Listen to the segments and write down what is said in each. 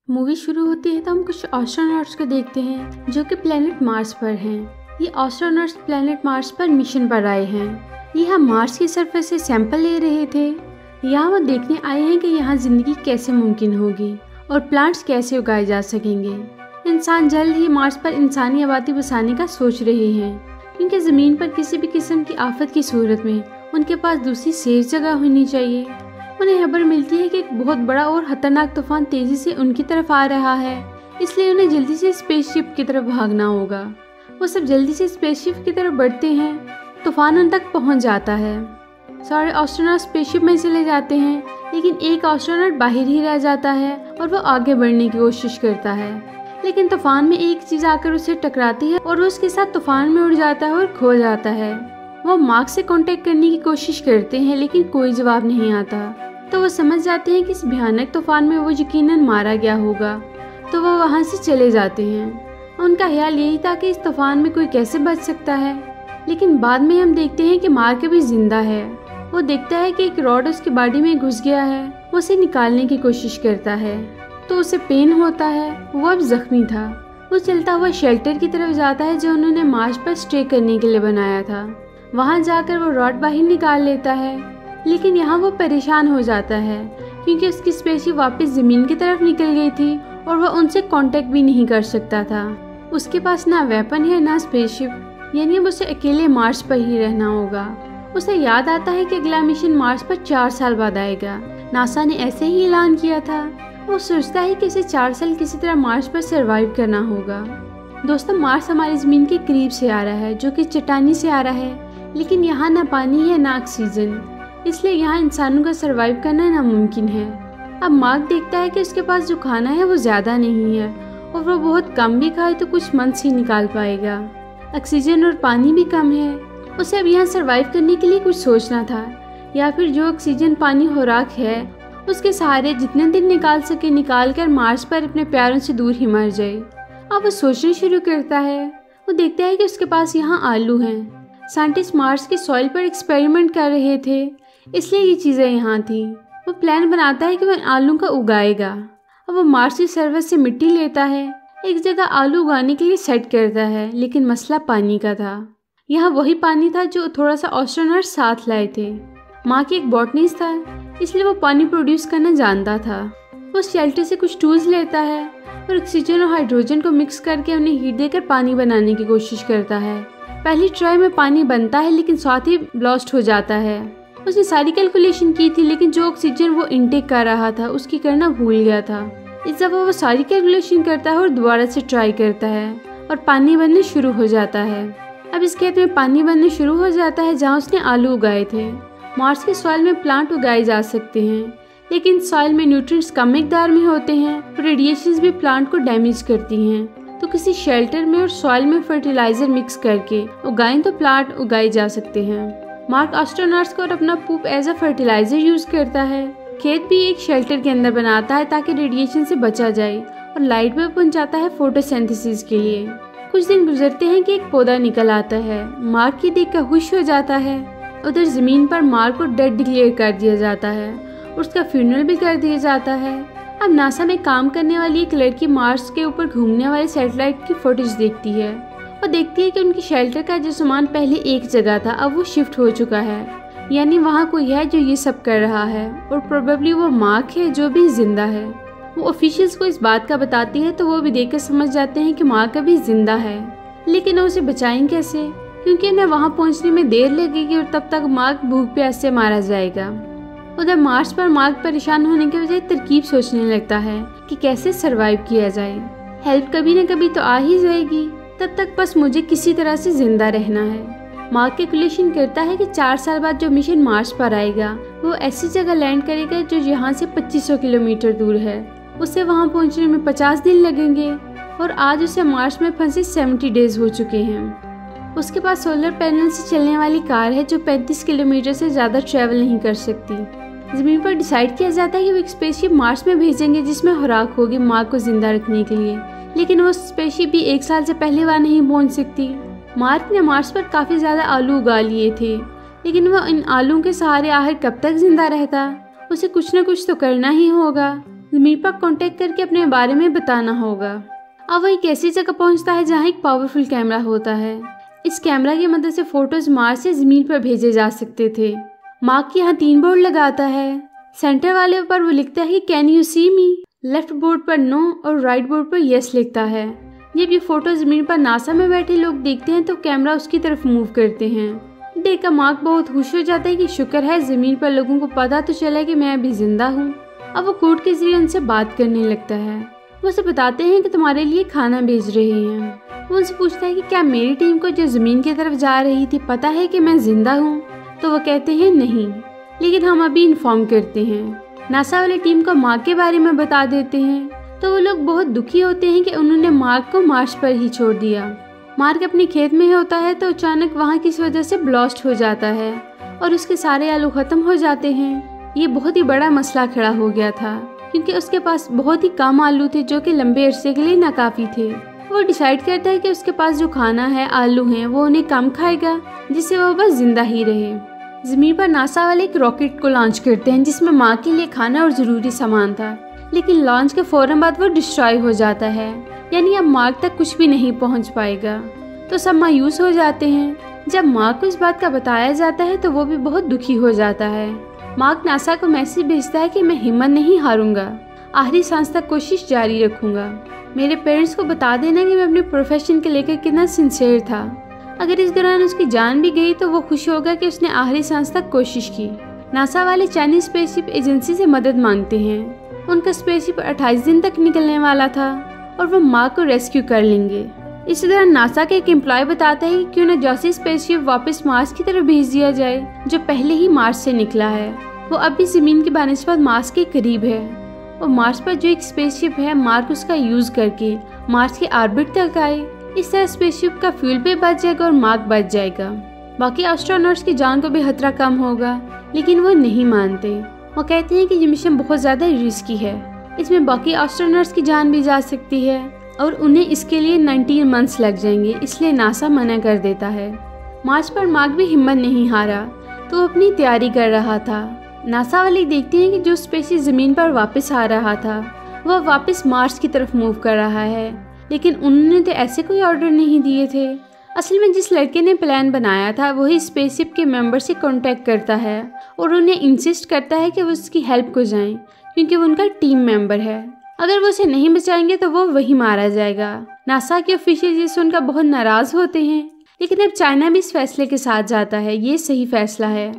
Movie शुरू होती है तो हम कुछ एस्ट्रोनॉट्स को देखते हैं जो कि प्लेनेट मार्स पर हैं। ये एस्ट्रोनॉट्स प्लेनेट मार्स पर मिशन पर आए हैं। ये हम मार्स की सरफेस से सैंपल ले रहे थे। यहाँ वो देखने आए हैं कि यहाँ जिंदगी कैसे मुमकिन होगी और प्लांट्स कैसे उगाए जा सकेंगे। इंसान जल्द ही मार्स पर इंसानी आबादी बसाने का सोच रहे हैं, क्योंकि ज़मीन पर किसी भी किस्म की आफत की सूरत में उनके पास दूसरी सेफ जगह होनी चाहिए। उन्हें खबर मिलती है कि एक बहुत बड़ा और खतरनाक तूफान तेजी से उनकी तरफ आ रहा है, इसलिए उन्हें जल्दी से स्पेसशिप की तरफ भागना होगा। वो सब जल्दी से स्पेसशिप की तरफ बढ़ते हैं। तूफान उन तक पहुंच जाता है। सारे एस्ट्रोनॉट स्पेसशिप में चले जाते हैं, लेकिन एक एस्ट्रोनॉट बाहर ही रह जाता है और वो आगे बढ़ने की कोशिश करता है। लेकिन तूफान में एक चीज़ आकर उसे टकराती है और वो उसके साथ तूफान में उड़ जाता है और खो जाता है। वो मार्क से कांटेक्ट करने की कोशिश करते हैं, लेकिन कोई जवाब नहीं आता। तो वो समझ जाते हैं कि इस भयानक तूफान में वो यकीनन मारा गया होगा, तो वो वहाँ से चले जाते हैं। उनका ख्याल यही था कि इस तूफान में कोई कैसे बच सकता है, लेकिन बाद में हम देखते हैं कि मार्क अभी जिंदा है। वो देखता है कि एक रॉड उसकी बॉडी में घुस गया है। वो उसे निकालने की कोशिश करता है तो उसे पेन होता है। वो अब जख्मी था। वो चलता हुआ शेल्टर की तरफ जाता है जो उन्होंने मार्स पर स्टे करने के लिए बनाया था। वहाँ जाकर वो रॉड बाहर निकाल लेता है, लेकिन यहाँ वो परेशान हो जाता है क्योंकि उसकी स्पेसशिप वापस ज़मीन की तरफ निकल गई थी और वह उनसे कांटेक्ट भी नहीं कर सकता था। उसके पास ना वेपन है ना स्पेसशिप, यानी अब उसे अकेले मार्स पर ही रहना होगा। उसे याद आता है कि अगला मिशन मार्स पर 4 साल बाद आएगा। नासा ने ऐसे ही ऐलान किया था। वो सोचता है कि इसे 4 साल किसी तरह मार्स पर सरवाइव करना होगा। दोस्तों, मार्स हमारी ज़मीन के करीब से आ रहा है, जो कि चट्टानी से आ रहा है, लेकिन यहाँ ना पानी है ना ऑक्सीजन, इसलिए यहाँ इंसानों का सरवाइव करना नामुमकिन है। अब मार्क देखता है कि उसके पास जो खाना है वो ज़्यादा नहीं है और वो बहुत कम भी खाए तो कुछ मंथ्स ही निकाल पाएगा। ऑक्सीजन और पानी भी कम है। उसे अब यहाँ सरवाइव करने के लिए कुछ सोचना था, या फिर जो ऑक्सीजन पानी खुराक है उसके सहारे जितने दिन निकाल सके निकाल कर मार्स पर अपने प्यारों से दूर ही मर जाए। अब वो सोचना शुरू करता है। वो देखता है कि उसके पास यहाँ आलू हैं। साइंटिस्ट मार्स के सॉइल पर एक्सपेरिमेंट कर रहे थे, इसलिए ये चीज़ें यहाँ थी। वो प्लान बनाता है कि वह आलू का उगाएगा। अब वो मार्स की सरफेस से मिट्टी लेता है, एक जगह आलू उगाने के लिए सेट करता है, लेकिन मसला पानी का था। यहाँ वही पानी था जो थोड़ा सा एस्ट्रोनॉट साथ लाए थे। माँ की एक बॉटनिस्ट था, इसलिए वो पानी प्रोड्यूस करना जानता था। वो शेल्टर से कुछ टूल्स लेता है और ऑक्सीजन और हाइड्रोजन को मिक्स करके उन्हें हीट देकर पानी बनाने की कोशिश करता है। पहली ट्राई में पानी बनता है, लेकिन साथ ही ब्लास्ट हो जाता है। उसने सारी कैलकुलेशन की थी, लेकिन जो ऑक्सीजन वो इनटेक कर रहा था उसकी करना भूल गया था। इस दफा वो सारी कैलकुलेशन करता है और दोबारा से ट्राई करता है और पानी बनने शुरू हो जाता है। अब इस खेत में पानी बनने शुरू हो जाता है जहाँ उसने आलू उगाए थे। मार्स के सॉइल में प्लांट उगाए जा सकते हैं, लेकिन सॉइल में न्यूट्रिएंट्स कम मिकदार में होते हैं और रेडिएशंस भी प्लांट को डैमेज करती हैं। तो किसी शेल्टर में और सॉइल में फर्टिलाइजर मिक्स करके उगाएं तो प्लांट उगाए जा सकते हैं। मार्क एस्ट्रोनॉट्स को और अपना पूप एज अ फर्टिलाइजर यूज करता है। खेत भी एक शेल्टर के अंदर बनाता है ताकि रेडिएशन से बचा जाए, और लाइट भी पहुंचाता है फोटोसिंथेसिस के लिए। कुछ दिन गुजरते हैं कि एक पौधा निकल आता है। मार्क की देखकर खुश हो जाता है। उधर जमीन पर मार्क को डेड डिक्लेयर कर दिया जाता है, उसका फ्यूनरल भी कर दिया जाता है। अब नासा में काम करने वाली एक लड़की मार्स के ऊपर घूमने वाले सैटेलाइट की फुटेज देखती है और देखती है कि उनकी शेल्टर का जो सामान पहले एक जगह था अब वो शिफ्ट हो चुका है, यानी वहाँ कोई है जो ये सब कर रहा है, और प्रोबेबली वो मार्क है जो भी जिंदा है। वो ऑफिशियल्स को इस बात का बताती है तो वो भी देखकर समझ जाते हैं कि मार्क अभी जिंदा है, लेकिन वो उसे बचाएं कैसे, क्योंकि उन्हें वहाँ पहुँचने में देर लगेगी और तब तक मार्क भूख प्यास से मारा जाएगा। उधर मार्स पर मार्क परेशान होने के बजाय तरकीब सोचने लगता है कि कैसे सरवाइव किया जाए। हेल्प कभी न कभी तो आ ही जाएगी, तब तक बस मुझे किसी तरह से जिंदा रहना है। मार्क कैलकुलेशन करता है कि 4 साल बाद जो मिशन मार्स पर आएगा वो ऐसी जगह लैंड करेगा जो यहाँ से 2500 किलोमीटर दूर है। उसे वहाँ पहुँचने में 50 दिन लगेंगे और आज उसे मार्स में फंसे 70 डेज हो चुके हैं। उसके पास सोलर पैनल से चलने वाली कार है जो 35 किलोमीटर से ज़्यादा ट्रैवल नहीं कर सकती। ज़मीन पर डिसाइड किया जाता है कि वो एक स्पेसशिप मार्स में भेजेंगे जिसमें खुराक होगी मार्क को जिंदा रखने के लिए, लेकिन वो स्पेसशिप भी 1 साल से पहले वहाँ नहीं पहुँच सकती। मार्क ने मार्स पर काफ़ी ज़्यादा आलू उगा लिए थे, लेकिन वह इन आलूओं के सहारे आखिर कब तक जिंदा रहता। उसे कुछ न कुछ तो करना ही होगा। ज़मीन पर कांटेक्ट करके अपने बारे में बताना होगा। अब वो एक ऐसी जगह पहुंचता है जहां एक पावरफुल कैमरा होता है। इस कैमरा की मदद से फोटोज मार्स से ज़मीन पर भेजे जा सकते थे। मार्क यहाँ 3 बोर्ड लगाता है। सेंटर वाले पर वो लिखता है कि can you see me, left board पर नो और राइट बोर्ड पर यस लिखता है। जब ये फोटो ज़मीन पर नासा में बैठे लोग देखते हैं तो कैमरा उसकी तरफ मूव करते हैं। देखकर मार्क बहुत खुश हो जाता है कि शुक्र है ज़मीन पर लोगों को पता तो चला कि मैं अभी जिंदा हूँ। अब वो कोड के जरिए उनसे बात करने लगता है। वो उसे बताते हैं कि तुम्हारे लिए खाना भेज रहे हैं। वो उनसे पूछता है कि क्या मेरी टीम को जो ज़मीन की तरफ जा रही थी पता है कि मैं जिंदा हूँ? तो वो कहते हैं नहीं, लेकिन हम अभी इन्फॉर्म करते हैं। नासा वाली टीम को मार्क के बारे में बता देते हैं तो वो लोग बहुत दुखी होते हैं कि उन्होंने मार्क को मार्स पर ही छोड़ दिया। मार्क अपने खेत में होता है तो अचानक वहाँ किसी वजह से ब्लास्ट हो जाता है और उसके सारे आलू खत्म हो जाते हैं। ये बहुत ही बड़ा मसला खड़ा हो गया था क्योंकि उसके पास बहुत ही कम आलू थे जो कि लंबे अरसे के लिए नाकाफी थे। वो डिसाइड करता है कि उसके पास जो खाना है, आलू हैं, वो उन्हें कम खाएगा जिससे वो बस जिंदा ही रहे। ज़मीन पर नासा वाले एक रॉकेट को लॉन्च करते हैं जिसमें मार्क के लिए खाना और ज़रूरी सामान था, लेकिन लॉन्च के फौरन बाद वो डिस्ट्रॉय हो जाता है, यानी अब मार्क तक कुछ भी नहीं पहुंच पाएगा। तो सब मायूस हो जाते हैं। जब मार्क को इस बात का बताया जाता है तो वो भी बहुत दुखी हो जाता है। मार्क नासा को मैसेज भेजता है कि मैं हिम्मत नहीं हारूंगा, आखिरी सांस तक कोशिश जारी रखूंगा। मेरे पेरेंट्स को बता देना कि मैं अपने प्रोफेशन के लेकर कितना सिंसियर था। अगर इस दौरान उसकी जान भी गई तो वो खुश होगा कि उसने आखिरी सांस तक कोशिश की। नासा वाले चाइनीज स्पेसशिप एजेंसी से मदद मांगते हैं। उनका स्पेसशिप 28 दिन तक निकलने वाला था और वो मार्क को रेस्क्यू कर लेंगे। इसी दौरान नासा का एक एम्प्लॉय बताता है कि क्यों न जॉसी स्पेसशिप वापस मार्स की तरफ भेज दिया जाए जो पहले ही मार्स से निकला है। वो अभी ज़मीन की बानिस्बत मार्स के करीब है और मार्स पर जो एक स्पेसशिप है, मार्क उसका यूज करके मार्स के ऑर्बिट तक आए। इस तरह स्पेसशिप का फ्यूल भी बच जाएगा और मार्क बच जाएगा। बाकी एस्ट्रोनॉट्स की जान को भी खतरा कम होगा, लेकिन वो नहीं मानते। वो कहते हैं कि ये मिशन बहुत ज़्यादा रिस्की है, इसमें बाकी एस्ट्रोनॉट्स की जान भी जा सकती है और उन्हें इसके लिए 19 मंथ्स लग जाएंगे, इसलिए नासा मना कर देता है। मार्स पर मार्क भी हिम्मत नहीं हारा तो वो अपनी तैयारी कर रहा था। नासा वाले देखते हैं कि जो स्पेसशिप ज़मीन पर वापस आ रहा था वह वापस मार्स की तरफ मूव कर रहा है, लेकिन उन्होंने तो ऐसे कोई ऑर्डर नहीं दिए थे। असल में जिस लड़के ने प्लान बनाया था वही स्पेसशिप के मेंबर से कांटेक्ट करता है और उन्हें इंसिस्ट करता है कि वो उसकी हेल्प को जाएं क्योंकि वो उनका टीम मेंबर है। अगर वो उसे नहीं बचाएंगे तो वो वही मारा जाएगा। नासा के ऑफिशियल जिससे उनका बहुत नाराज होते हैं, लेकिन अब चाइना भी इस फैसले के साथ जाता है। ये सही फैसला है।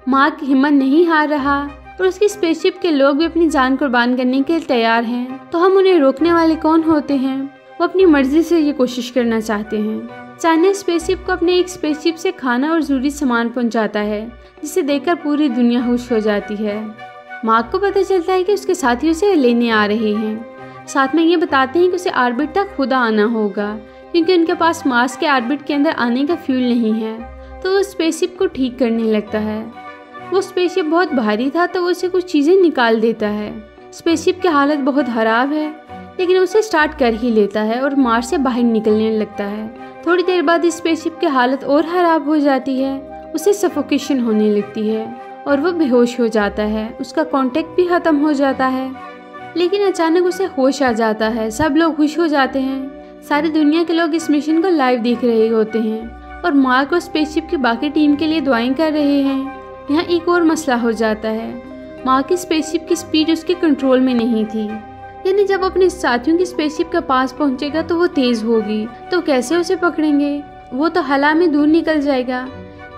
मार्क हिम्मत नहीं हार रहा और उसकी स्पेसशिप के लोग भी अपनी जान कुर्बान करने के लिए तैयार हैं। तो हम उन्हें रोकने वाले कौन होते हैं? वो अपनी मर्जी से ये कोशिश करना चाहते हैं। चाइना स्पेसशिप को अपने एक स्पेसशिप से खाना और जरूरी सामान पहुंचाता है, जिसे देखकर पूरी दुनिया खुश हो जाती है। मार्क को पता चलता है कि उसके साथी उसे लेने आ रहे हैं। साथ में ये बताते हैं कि उसे ऑर्बिट तक खुद आना होगा क्योंकि उनके पास मार्स के ऑर्बिट के अंदर आने का फ्यूल नहीं है। तो वो स्पेसशिप को ठीक करने लगता है। वो स्पेसशिप बहुत भारी था तो वो उसे कुछ चीज़ें निकाल देता है। स्पेसशिप की हालत बहुत खराब है, लेकिन उसे स्टार्ट कर ही लेता है और मार्स से बाहर निकलने लगता है। थोड़ी देर बाद इस स्पेसशिप की हालत और खराब हो जाती है। उसे सफोकेशन होने लगती है और वो बेहोश हो जाता है। उसका कांटेक्ट भी ख़त्म हो जाता है, लेकिन अचानक उसे होश आ जाता है। सब लोग खुश हो जाते हैं। सारी दुनिया के लोग इस मिशन को लाइव देख रहे होते हैं और मार्क और स्पेसशिप की बाकी टीम के लिए दुआएं कर रहे हैं। यहाँ एक और मसला हो जाता है। मार्क की स्पेसशिप की स्पीड उसके कंट्रोल में नहीं थी, यानी जब अपने साथियों की स्पेसशिप के पास पहुंचेगा तो वो तेज होगी, तो कैसे उसे पकड़ेंगे? वो तो हवा में दूर निकल जाएगा।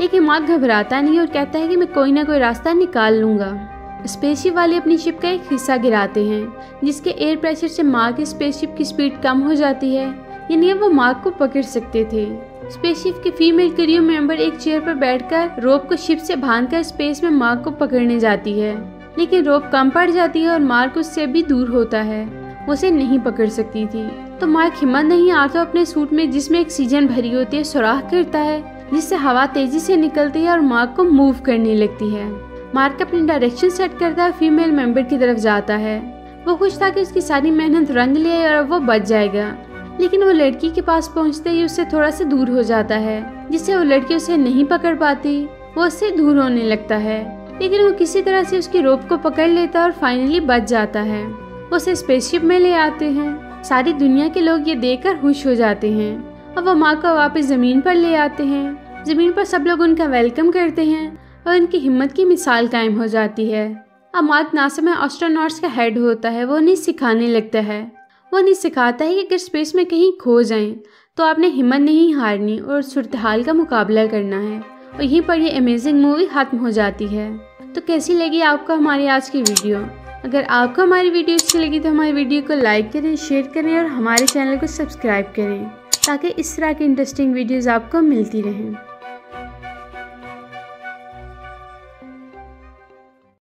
लेकिन मार्क घबराता नहीं और कहता है कि मैं कोई ना कोई रास्ता निकाल लूंगा। स्पेसशिप वाले अपनी शिप का एक हिस्सा गिराते हैं, जिसके एयर प्रेशर से मार्क की स्पेसशिप की स्पीड कम हो जाती है, यानी अब वो मार्क को पकड़ सकते थे। स्पेसशिप के फीमेल क्रू मेंबर एक चेयर पर बैठकर रोप को शिप से बांधकर स्पेस में मार्क को पकड़ने जाती है, लेकिन रोप कम पड़ जाती है और मार्क उससे भी दूर होता है। वो उसे नहीं पकड़ सकती थी। तो मार्क हिम्मत नहीं हारता, अपने सूट में जिसमें ऑक्सीजन भरी होती है सुराख करता है, जिससे हवा तेजी से निकलती है और मार्क को मूव करने लगती है। मार्क अपनी डायरेक्शन सेट करता है, फीमेल मेंबर की तरफ जाता है। वो खुश था कि उसकी सारी मेहनत रंग ले और वो बच जाएगा, लेकिन वो लड़की के पास पहुंचते ही उससे थोड़ा सा दूर हो जाता है, जिससे वो लड़की उसे नहीं पकड़ पाती। वो उससे दूर होने लगता है, लेकिन वो किसी तरह से उसकी रोप को पकड़ लेता है और फाइनली बच जाता है। वो उसे स्पेसशिप में ले आते हैं। सारी दुनिया के लोग ये देखकर खुश हो जाते हैं और वो माँ को वापस ज़मीन पर ले आते हैं। ज़मीन पर सब लोग उनका वेलकम करते हैं और उनकी हिम्मत की मिसाल कायम हो जाती है। अब मार्क नासा में एस्ट्रोनॉट्स का हेड होता है। वो उन्हें सिखाने लगता है। वो उन्हें सिखाता है कि अगर स्पेस में कहीं खो जाएं तो आपने हिम्मत नहीं हारनी और सूरत हाल का मुकाबला करना है। और यहीं पर ये अमेजिंग मूवी ख़त्म हो जाती है। तो कैसी लगी आपको हमारी आज की वीडियो? अगर आपको हमारी वीडियो अच्छी लगी तो हमारी वीडियो को लाइक करें, शेयर करें और हमारे चैनल को सब्सक्राइब करें ताकि इस तरह की इंटरेस्टिंग वीडियोज़ आपको मिलती रहें।